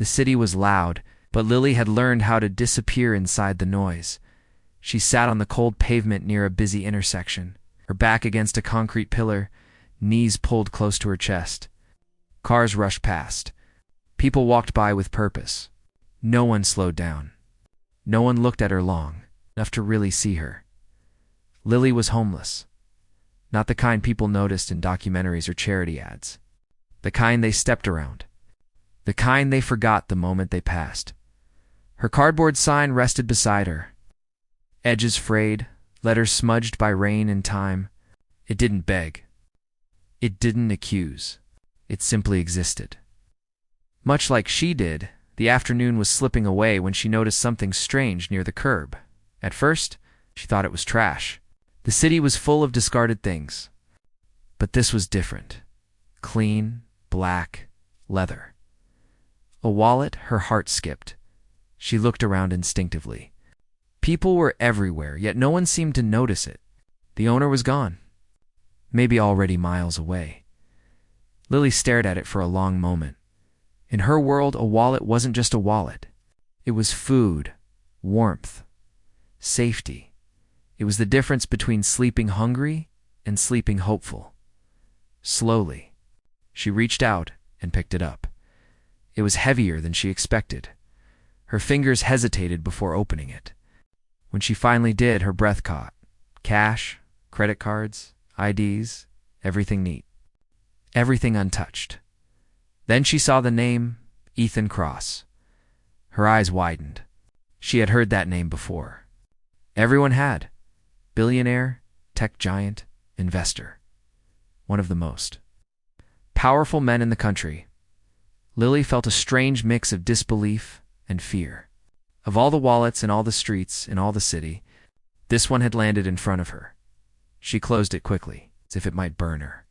The city was loud, but Lily had learned how to disappear inside the noise. She sat on the cold pavement near a busy intersection, her back against a concrete pillar, knees pulled close to her chest. Cars rushed past. People walked by with purpose. No one slowed down. No one looked at her long enough to really see her. Lily was homeless. Not the kind people noticed in documentaries or charity ads. The kind they stepped around. The kind they forgot the moment they passed. Her cardboard sign rested beside her. Edges frayed, letters smudged by rain and time. It didn't beg. It didn't accuse. It simply existed. Much like she did, the afternoon was slipping away when she noticed something strange near the curb. At first, she thought it was trash. The city was full of discarded things. But this was different. Clean, black, leather. A wallet, her heart skipped. She looked around instinctively. People were everywhere, yet no one seemed to notice it. The owner was gone. Maybe already miles away. Lily stared at it for a long moment. In her world, a wallet wasn't just a wallet. It was food, warmth, safety. It was the difference between sleeping hungry and sleeping hopeful. Slowly, she reached out and picked it up. It was heavier than she expected. Her fingers hesitated before opening it. When she finally did, her breath caught. Cash, credit cards, IDs, everything neat. Everything untouched. Then she saw the name, Ethan Cross. Her eyes widened. She had heard that name before. Everyone had. Billionaire, tech giant, investor. One of the most powerful men in the country. Lily felt a strange mix of disbelief and fear. Of all the wallets in all the streets in all the city, this one had landed in front of her. She closed it quickly, as if it might burn her.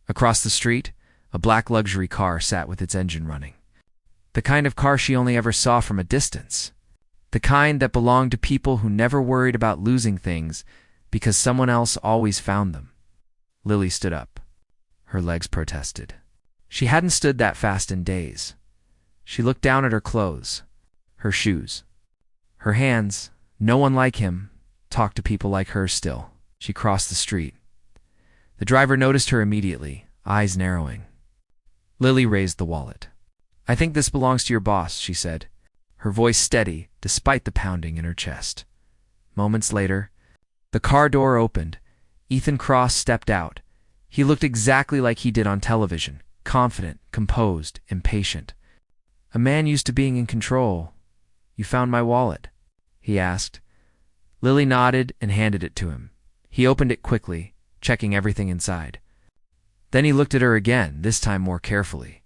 Across the street, a black luxury car sat with its engine running. The kind of car she only ever saw from a distance. The kind that belonged to people who never worried about losing things because someone else always found them. Lily stood up. Her legs protested. She hadn't stood that fast in days. She looked down at her clothes, her shoes. Her hands, no one like him, talked to people like her still. She crossed the street. The driver noticed her immediately, eyes narrowing. Lily raised the wallet. "I think this belongs to your boss," she said, her voice steady despite the pounding in her chest. Moments later, the car door opened. Ethan Cross stepped out. He looked exactly like he did on television, confident, composed, impatient. "A man used to being in control. You found my wallet?" he asked. Lily nodded and handed it to him. He opened it quickly, checking everything inside. Then he looked at her again, this time more carefully.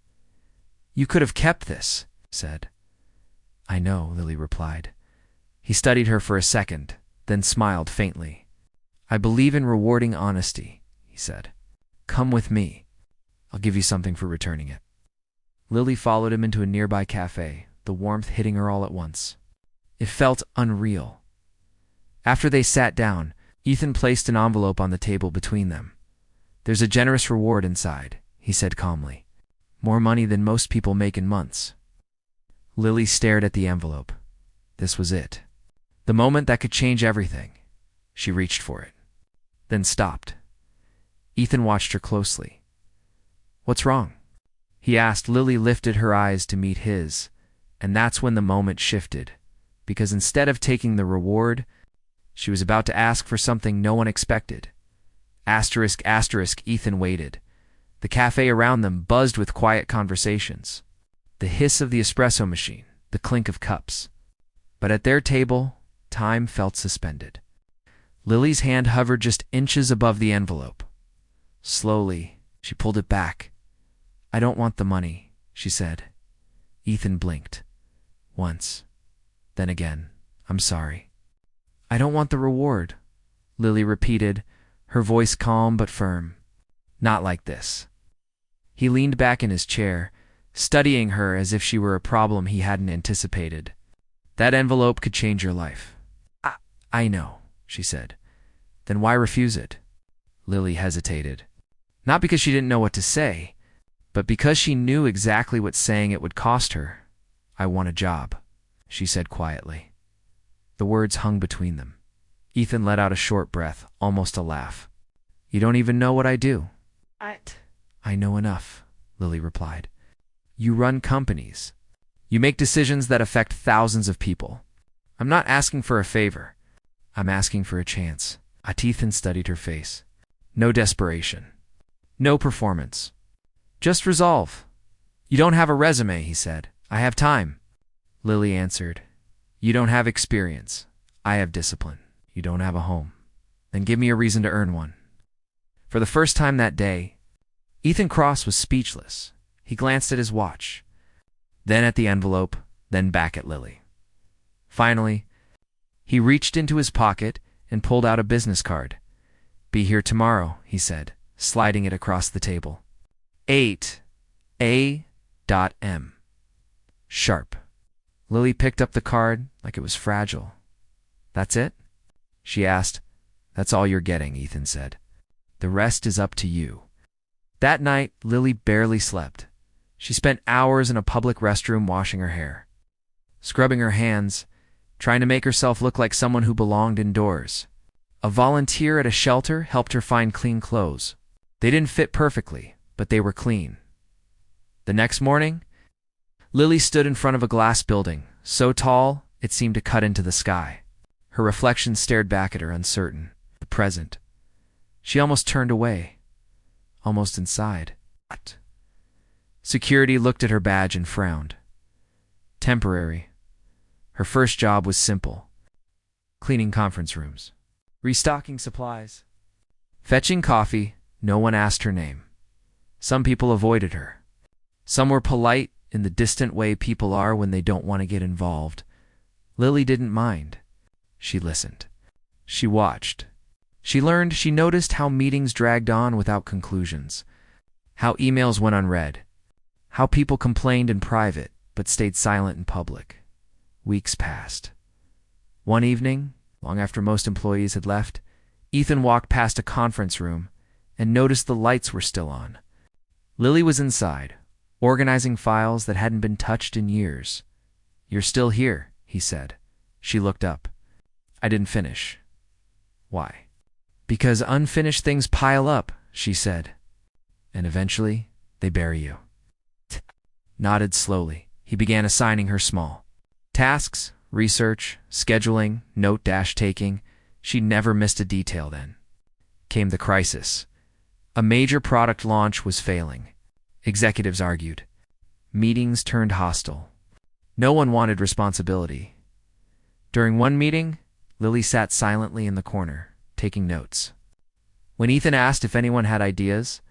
"You could have kept this," he said. "I know," Lily replied. He studied her for a second, then smiled faintly. "I believe in rewarding honesty," he said. "Come with me. I'll give you something for returning it." Lily followed him into a nearby cafe, the warmth hitting her all at once. It felt unreal. After they sat down, Ethan placed an envelope on the table between them. "There's a generous reward inside," he said calmly. "More money than most people make in months." Lily stared at the envelope. This was it. The moment that could change everything. She reached for it, then stopped. Ethan watched her closely. "What's wrong?" he asked. Lily lifted her eyes to meet his, and that's when the moment shifted, because instead of taking the reward, she was about to ask for something no one expected. Asterisk, asterisk, Ethan waited. The cafe around them buzzed with quiet conversations. The hiss of the espresso machine, the clink of cups. But at their table, time felt suspended. Lily's hand hovered just inches above the envelope. Slowly, she pulled it back. "I don't want the money," she said. Ethan blinked. Once. Then again. "I'm sorry." "I don't want the reward," Lily repeated, her voice calm but firm. "Not like this." He leaned back in his chair, studying her as if she were a problem he hadn't anticipated. "That envelope could change your life." I know," she said. "Then why refuse it?" Lily hesitated. Not because she didn't know what to say, but because she knew exactly what saying it would cost her. I want a job, she said quietly. The words hung between them. Ethan let out a short breath, almost a laugh. You don't even know what I do. I know enough, Lily replied. You run companies. You make decisions that affect thousands of people. I'm not asking for a favor. I'm asking for a chance. Ethan studied her face. No desperation. No performance. Just resolve. You don't have a resume, he said. I have time. Lily answered. You don't have experience. I have discipline. You don't have a home. Then give me a reason to earn one. For the first time that day, Ethan Cross was speechless. He glanced at his watch, then at the envelope, then back at Lily. Finally, he reached into his pocket and pulled out a business card. Be here tomorrow, he said, sliding it across the table. 8 A.M. Sharp. Lily picked up the card like it was fragile. That's it? She asked. That's all you're getting, Ethan said. The rest is up to you. That night, Lily barely slept. She spent hours in a public restroom washing her hair, scrubbing her hands, trying to make herself look like someone who belonged indoors. A volunteer at a shelter helped her find clean clothes. They didn't fit perfectly, but they were clean. The next morning, Lily stood in front of a glass building, so tall it seemed to cut into the sky. Her reflection stared back at her, uncertain, the present. She almost turned away, almost inside. Security looked at her badge and frowned. Temporary. Her first job was simple. Cleaning conference rooms, restocking supplies, fetching coffee. No one asked her name. Some people avoided her. Some were polite in the distant way people are when they don't want to get involved. Lily didn't mind. She listened. She watched. She learned. She noticed how meetings dragged on without conclusions, how emails went unread, how people complained in private but stayed silent in public. Weeks passed. One evening, long after most employees had left, Ethan walked past a conference room and noticed the lights were still on. Lily was inside, organizing files that hadn't been touched in years. You're still here, he said. She looked up. I didn't finish. Why? Because unfinished things pile up, she said. And eventually, they bury you. Nodded slowly. He began assigning her small tasks, research, scheduling, note-taking. She never missed a detail then. Came the crisis. A major product launch was failing. Executives argued. Meetings turned hostile. No one wanted responsibility. During one meeting, Lily sat silently in the corner, taking notes. When Ethan asked if anyone had ideas,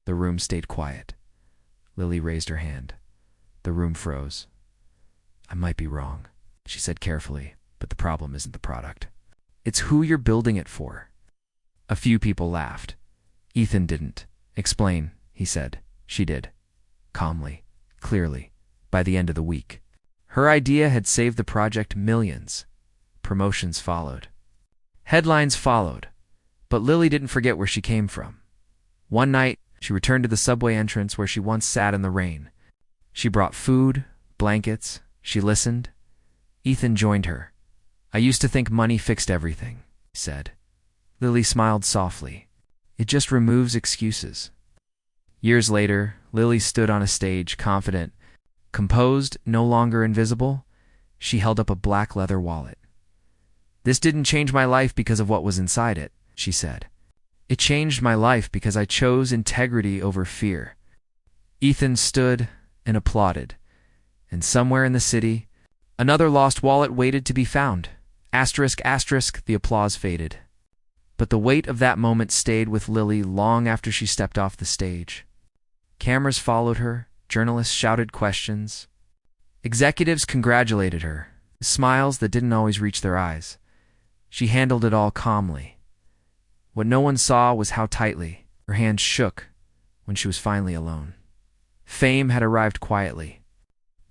the room stayed quiet. Lily raised her hand. The room froze. I might be wrong, she said carefully, but the problem isn't the product. It's who you're building it for. A few people laughed. Ethan didn't. Explain, he said. She did. Calmly, clearly, by the end of the week. Her idea had saved the project millions. Promotions followed. Headlines followed. But Lily didn't forget where she came from. One night, she returned to the subway entrance where she once sat in the rain. She brought food, blankets. She listened. Ethan joined her. I used to think money fixed everything, he said. Lily smiled softly. It just removes excuses. Years later, Lily stood on a stage, confident, composed, no longer invisible. She held up a black leather wallet. This didn't change my life because of what was inside it, she said. It changed my life because I chose integrity over fear. Ethan stood and applauded. And somewhere in the city, another lost wallet waited to be found. Asterisk, asterisk, the applause faded. But the weight of that moment stayed with Lily long after she stepped off the stage. Cameras followed her, journalists shouted questions. Executives congratulated her, smiles that didn't always reach their eyes. She handled it all calmly. What no one saw was how tightly her hands shook when she was finally alone. Fame had arrived quietly.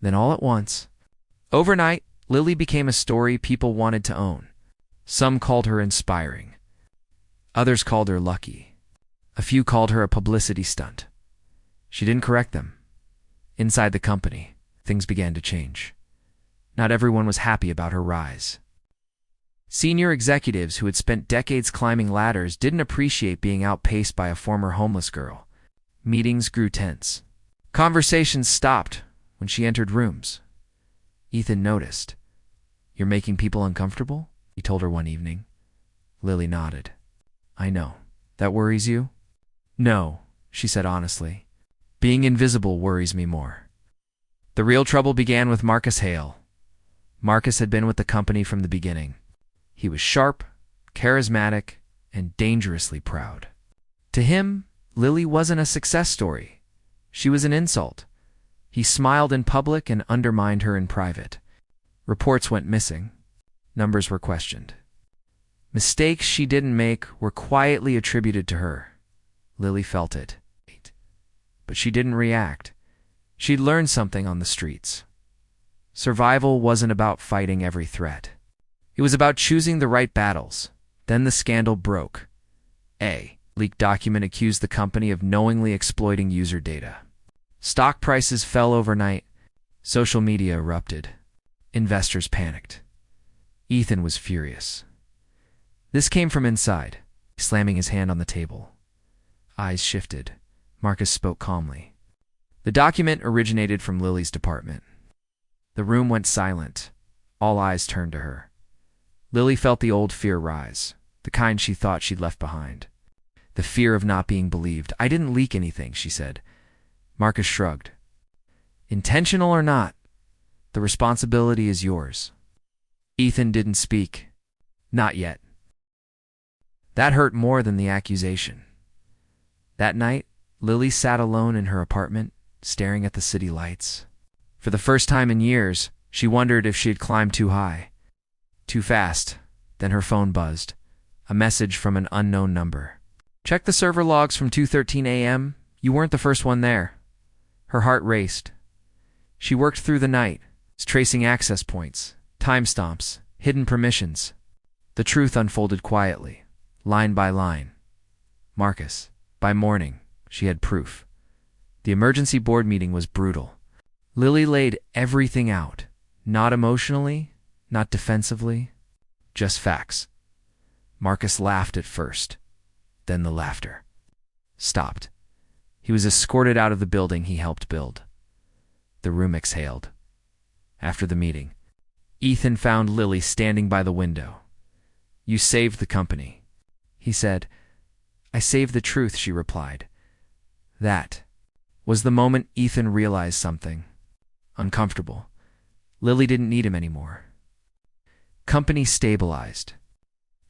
Then all at once, overnight, Lily became a story people wanted to own. Some called her inspiring. Others called her lucky. A few called her a publicity stunt. She didn't correct them. Inside the company, things began to change. Not everyone was happy about her rise. Senior executives who had spent decades climbing ladders didn't appreciate being outpaced by a former homeless girl. Meetings grew tense. Conversations stopped when she entered rooms. Ethan noticed. "You're making people uncomfortable?" he told her one evening. Lily nodded. "I know. That worries you?" "No," she said honestly. "Being invisible worries me more." The real trouble began with Marcus Hale. Marcus had been with the company from the beginning. He was sharp, charismatic, and dangerously proud. To him, Lily wasn't a success story. She was an insult. He smiled in public and undermined her in private. Reports went missing. Numbers were questioned. Mistakes she didn't make were quietly attributed to her. Lily felt it. But she didn't react. She'd learned something on the streets. Survival wasn't about fighting every threat. It was about choosing the right battles. Then the scandal broke. A leaked document accused the company of knowingly exploiting user data. Stock prices fell overnight. Social media erupted. Investors panicked. Ethan was furious. This came from inside, slamming his hand on the table. Eyes shifted. Marcus spoke calmly. The document originated from Lily's department. The room went silent. All eyes turned to her. Lily felt the old fear rise, the kind she thought she'd left behind. The fear of not being believed. "I didn't leak anything," she said. Marcus shrugged. "Intentional or not, the responsibility is yours." Ethan didn't speak. Not yet. That hurt more than the accusation. That night, Lily sat alone in her apartment, staring at the city lights. For the first time in years, she wondered if she had climbed too high. Too fast. Then her phone buzzed. A message from an unknown number. "Check the server logs from 2:13 a.m. You weren't the first one there." Her heart raced. She worked through the night, tracing access points, timestamps, hidden permissions. The truth unfolded quietly, line by line. Marcus. By morning, she had proof. The emergency board meeting was brutal. Lily laid everything out, not emotionally, not defensively, just facts. Marcus laughed at first. Then the laughter stopped. He was escorted out of the building he helped build. The room exhaled. After the meeting, Ethan found Lily standing by the window. "You saved the company," he said. "I saved the truth," she replied. That was the moment Ethan realized something. Uncomfortable. Lily didn't need him anymore. Company stabilized.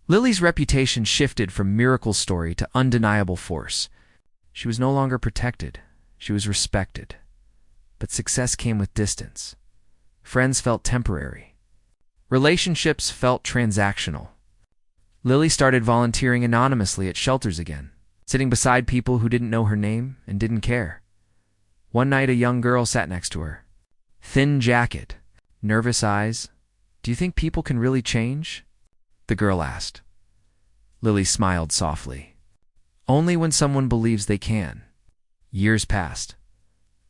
Lily's reputation shifted from miracle story to undeniable force. She was no longer protected. She was respected. But success came with distance. Friends felt temporary. Relationships felt transactional. Lily started volunteering anonymously at shelters again, sitting beside people who didn't know her name and didn't care. One night a young girl sat next to her. Thin jacket, nervous eyes. "Do you think people can really change?" the girl asked. Lily smiled softly. "Only when someone believes they can." Years passed.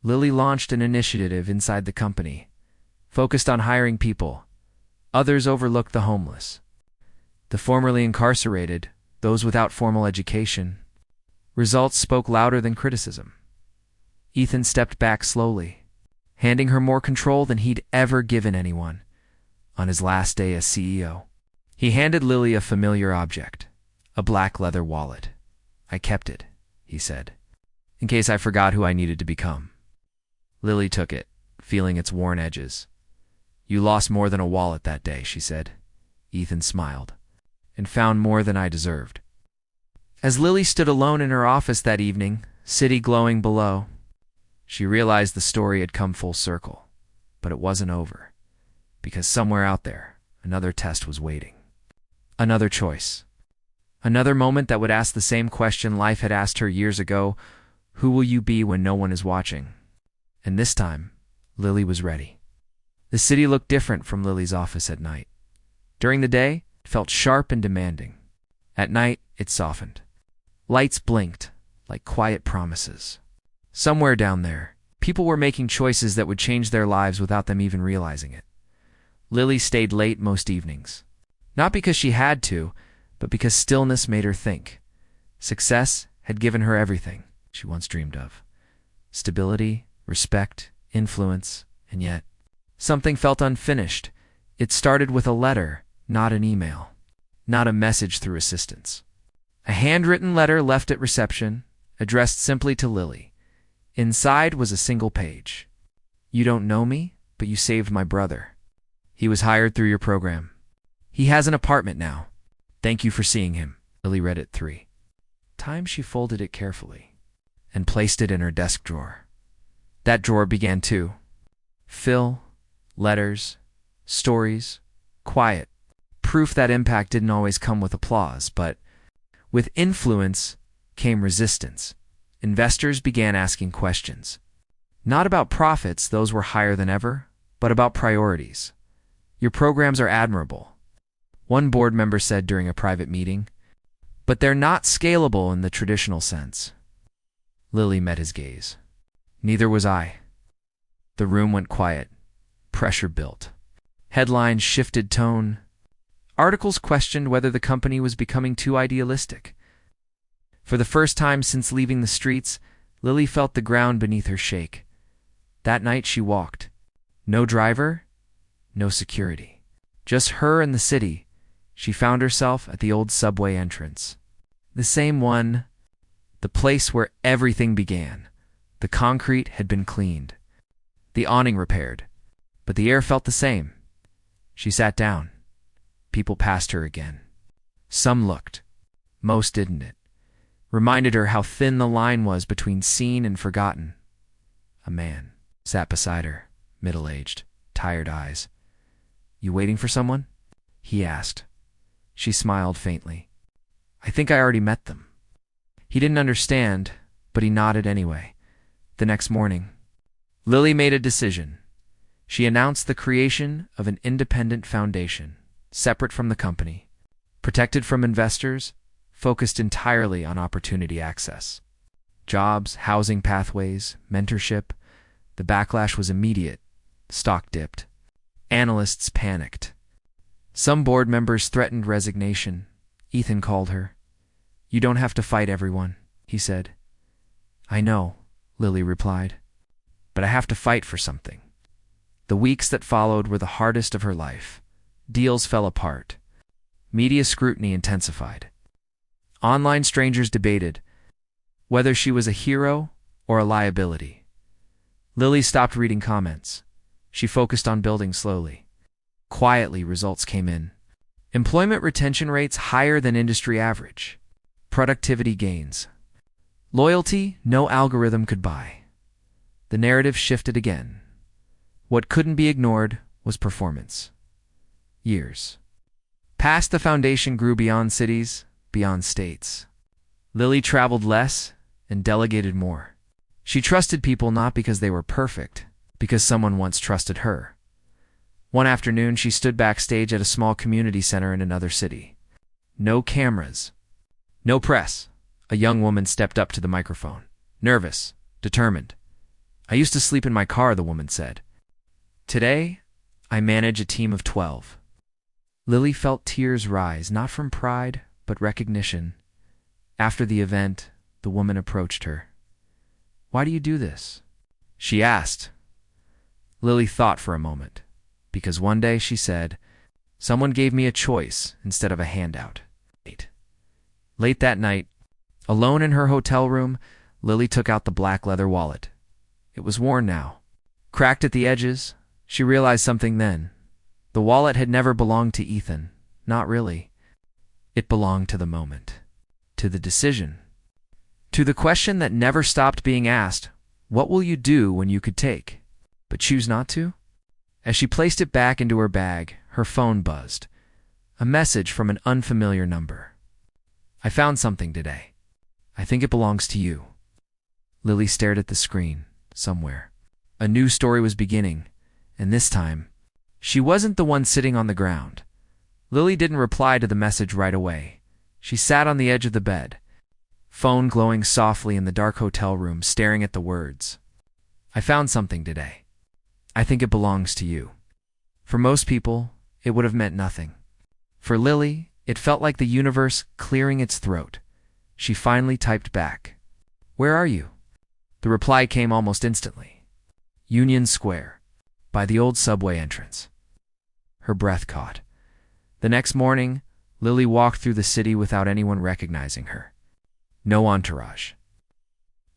Lily launched an initiative inside the company, focused on hiring people. Others overlooked the homeless, the formerly incarcerated, those without formal education. Results spoke louder than criticism. Ethan stepped back slowly, handing her more control than he'd ever given anyone. On his last day as CEO, he handed Lily a familiar object, a black leather wallet. "I kept it," he said, "in case I forgot who I needed to become." Lily took it, feeling its worn edges. "You lost more than a wallet that day," she said. Ethan smiled. "And found more than I deserved." As Lily stood alone in her office that evening, city glowing below, she realized the story had come full circle. But it wasn't over. Because somewhere out there, another test was waiting. Another choice. Another moment that would ask the same question life had asked her years ago: who will you be when no one is watching? And this time, Lily was ready. The city looked different from Lily's office at night. During the day, it felt sharp and demanding. At night, it softened. Lights blinked, like quiet promises. Somewhere down there, People were making choices that would change their lives without them even realizing it. Lily stayed late most evenings. Not because she had to, but because stillness made her think. Success had given her everything she once dreamed of. Stability, respect, influence, and yet something felt unfinished. It started with a letter, not an email. Not a message through assistants. A handwritten letter left at reception, addressed simply to Lily. Inside was a single page. You don't know me, but you saved my brother. He was hired through your program. He has an apartment now. Thank you for seeing him. Lily read it 3 times. She folded it carefully and placed it in her desk drawer. That drawer began to fill, letters, stories, quiet. Proof that impact didn't always come with applause, but with influence came resistance. Investors began asking questions. Not about profits, those were higher than ever, but about priorities. Your programs are admirable, one board member said during a private meeting, but they're not scalable in the traditional sense. Lily met his gaze. Neither was I. The room went quiet. Pressure built. Headlines shifted tone. Articles questioned whether the company was becoming too idealistic. For the first time since leaving the streets, Lily felt the ground beneath her shake. That night she walked. No driver, no security. Just her and the city. She found herself at the old subway entrance. The same one, the place where everything began. The concrete had been cleaned, the awning repaired, but the air felt the same. She sat down. People passed her again. Some looked. Most didn't. It reminded her how thin the line was between seen and forgotten. A man sat beside her, middle-aged, tired eyes. You waiting for someone? He asked. She smiled faintly. I think I already met them. He didn't understand, but he nodded anyway. The next morning, Lily made a decision. She announced the creation of an independent foundation, separate from the company, protected from investors, focused entirely on opportunity access. Jobs, housing pathways, mentorship. The backlash was immediate. Stock dipped. Analysts panicked. Some board members threatened resignation. Ethan called her. You don't have to fight everyone, he said. I know, Lily replied, but I have to fight for something. The weeks that followed were the hardest of her life. Deals fell apart. Media scrutiny intensified. Online strangers debated whether she was a hero or a liability. Lily stopped reading comments. She focused on building slowly. Quietly, results came in. Employment retention rates higher than industry average. Productivity gains. Loyalty no algorithm could buy. The narrative shifted again. What couldn't be ignored was performance. Years past, the foundation grew beyond cities, beyond states. Lily traveled less and delegated more. She trusted people not because they were perfect, because someone once trusted her. One afternoon, she stood backstage at a small community center in another city. No cameras. No press. A young woman stepped up to the microphone. Nervous, determined. I used to sleep in my car, the woman said. Today, I manage a team of 12. Lily felt tears rise, not from pride, but recognition. After the event, the woman approached her. Why do you do this? She asked. Lily thought for a moment. Because one day, she said, someone gave me a choice instead of a handout. Late that night, alone in her hotel room, Lily took out the black leather wallet. It was worn now. Cracked at the edges, she realized something then. The wallet had never belonged to Ethan. Not really. It belonged to the moment. To the decision. To the question that never stopped being asked, what will you do when you could take, but choose not to? As she placed it back into her bag, her phone buzzed. A message from an unfamiliar number. I found something today. I think it belongs to you. Lily stared at the screen. Somewhere. A new story was beginning, and this time, she wasn't the one sitting on the ground. Lily didn't reply to the message right away. She sat on the edge of the bed, phone glowing softly in the dark hotel room, staring at the words. I found something today. I think it belongs to you." For most people, it would have meant nothing. For Lily, it felt like the universe clearing its throat. She finally typed back, "Where are you?" The reply came almost instantly. "Union Square, by the old subway entrance." Her breath caught. The next morning, Lily walked through the city without anyone recognizing her. No entourage.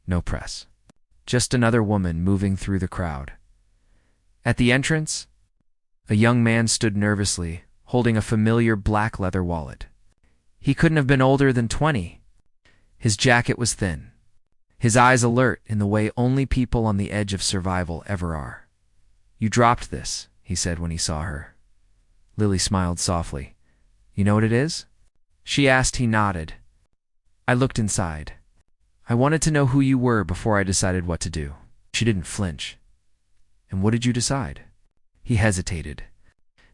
No press. Just another woman moving through the crowd. At the entrance, a young man stood nervously, holding a familiar black leather wallet. He couldn't have been older than 20. His jacket was thin, his eyes alert in the way only people on the edge of survival ever are. "You dropped this," he said when he saw her. Lily smiled softly. "You know what it is?" she asked. He nodded. "I looked inside. I wanted to know who you were before I decided what to do." She didn't flinch. "And what did you decide?" He hesitated.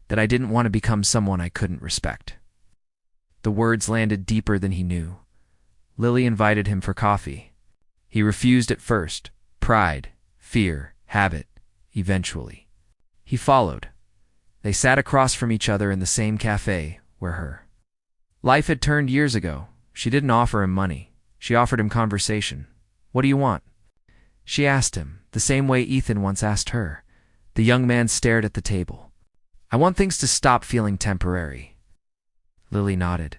"That I didn't want to become someone I couldn't respect." The words landed deeper than he knew. Lily invited him for coffee. He refused at first. Pride, fear, habit, eventually. He followed. They sat across from each other in the same cafe where her life had turned years ago. She didn't offer him money. She offered him conversation. "What do you want?" she asked him, the same way Ethan once asked her. The young man stared at the table. "I want things to stop feeling temporary." Lily nodded.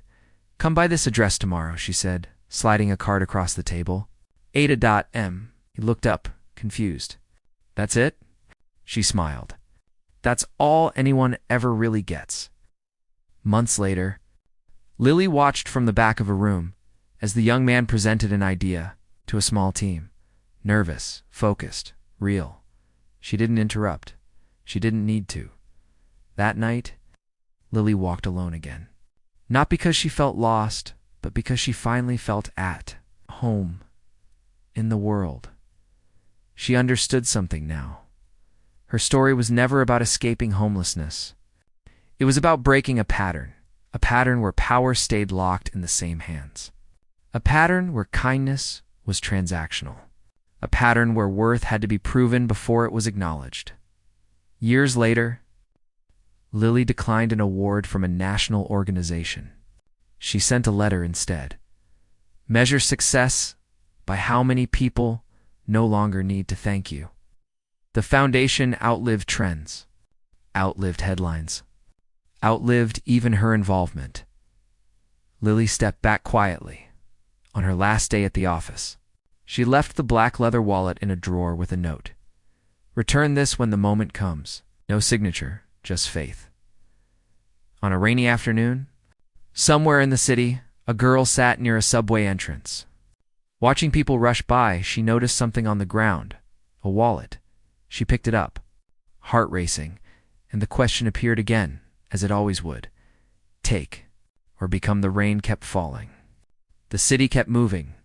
"Come by this address tomorrow," she said, sliding a card across the table. Ada.M. He looked up, confused. "That's it?" She smiled. "That's all anyone ever really gets." Months later, Lily watched from the back of a room as the young man presented an idea to a small team. Nervous, focused, real. She didn't interrupt. She didn't need to. That night, Lily walked alone again. Not because she felt lost, but because she finally felt at home in the world. She understood something now. Her story was never about escaping homelessness. It was about breaking a pattern where power stayed locked in the same hands. A pattern where kindness was transactional. A pattern where worth had to be proven before it was acknowledged. Years later, Lily declined an award from a national organization. She sent a letter instead. "Measure success by how many people no longer need to thank you." The foundation outlived trends, outlived headlines, outlived even her involvement. Lily stepped back quietly. On her last day at the office, she left the black leather wallet in a drawer with a note. "Return this when the moment comes." No signature, just faith. On a rainy afternoon, somewhere in the city, a girl sat near a subway entrance. Watching people rush by, she noticed something on the ground, a wallet. She picked it up, heart racing, and the question appeared again, as it always would. Take, or become. The rain kept falling. The city kept moving,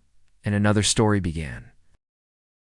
and another story began.